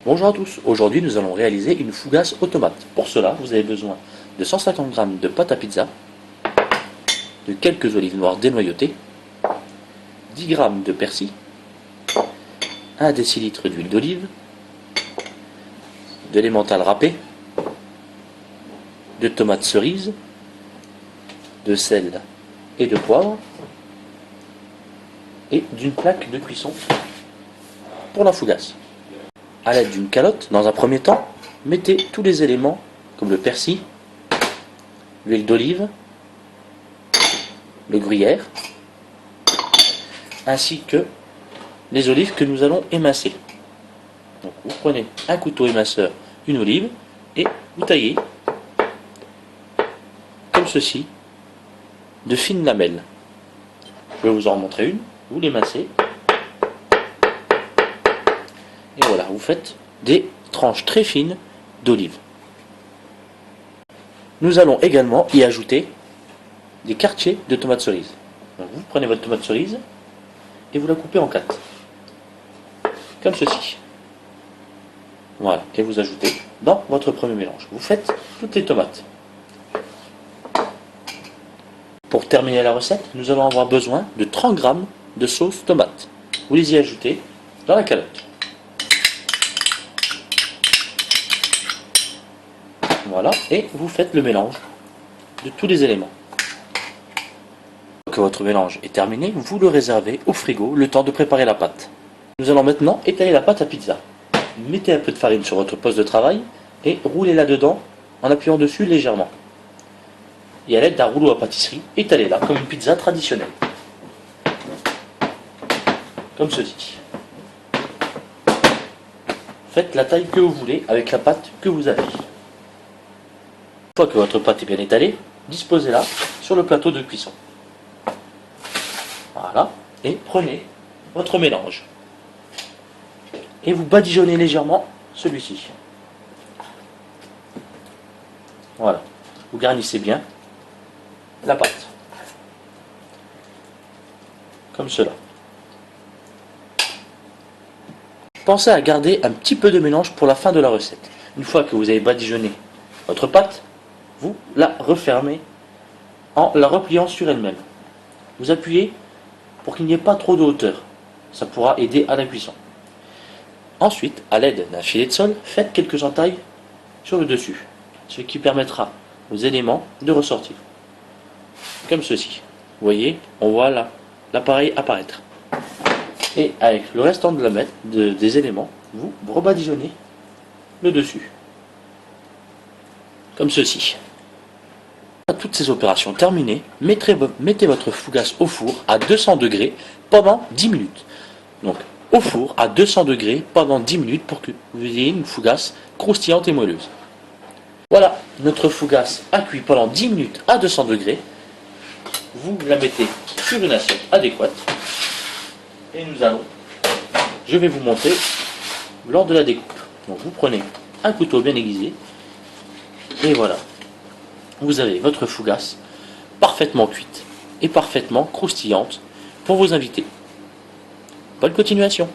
Bonjour à tous, aujourd'hui nous allons réaliser une fougasse aux tomates. Pour cela, vous avez besoin de 150 g de pâte à pizza, de quelques olives noires dénoyautées, 10 g de persil, 1 décilitre d'huile d'olive, de l'emmental râpé, de tomates cerises, de sel et de poivre, et d'une plaque de cuisson pour la fougasse. A l'aide d'une calotte, dans un premier temps, mettez tous les éléments comme le persil, l'huile d'olive, le gruyère, ainsi que les olives que nous allons émincer. Donc vous prenez un couteau éminceur, une olive, et vous taillez, comme ceci, de fines lamelles. Je vais vous en montrer une, vous l'émincez. Et voilà, vous faites des tranches très fines d'olive. Nous allons également y ajouter des quartiers de tomates cerises. Donc vous prenez votre tomate cerise et vous la coupez en 4. Comme ceci. Voilà, et vous ajoutez dans votre premier mélange. Vous faites toutes les tomates. Pour terminer la recette, nous allons avoir besoin de 30 g de sauce tomate. Vous les y ajoutez dans la calotte. Voilà, et vous faites le mélange de tous les éléments. Une fois que votre mélange est terminé, vous le réservez au frigo le temps de préparer la pâte. Nous allons maintenant étaler la pâte à pizza. Mettez un peu de farine sur votre poste de travail et roulez là-dedans en appuyant dessus légèrement. Et à l'aide d'un rouleau à pâtisserie, étalez-la comme une pizza traditionnelle. Comme ceci. Faites la taille que vous voulez avec la pâte que vous avez. Une fois que votre pâte est bien étalée, disposez-la sur le plateau de cuisson. Voilà, et prenez votre mélange. Et vous badigeonnez légèrement celui-ci. Voilà, vous garnissez bien la pâte. Comme cela. Pensez à garder un petit peu de mélange pour la fin de la recette. Une fois que vous avez badigeonné votre pâte, vous la refermez en la repliant sur elle-même. Vous appuyez pour qu'il n'y ait pas trop de hauteur. Ça pourra aider à la cuisson. Ensuite, à l'aide d'un filet de sole, faites quelques entailles sur le dessus, ce qui permettra aux éléments de ressortir. Comme ceci. Vous voyez, on voit l'appareil apparaître. Et avec le restant des éléments, vous rebadigeonnez le dessus. Comme ceci. Toutes ces opérations terminées, mettez votre fougasse au four à 200 degrés pendant 10 minutes. Donc au four à 200 degrés pendant 10 minutes pour que vous ayez une fougasse croustillante et moelleuse. Voilà, notre fougasse a cuit pendant 10 minutes à 200 degrés. Vous la mettez sur une assiette adéquate. Et je vais vous montrer lors de la découpe. Donc vous prenez un couteau bien aiguisé. Et voilà. Vous avez votre fougasse parfaitement cuite et parfaitement croustillante pour vos invités. Bonne continuation!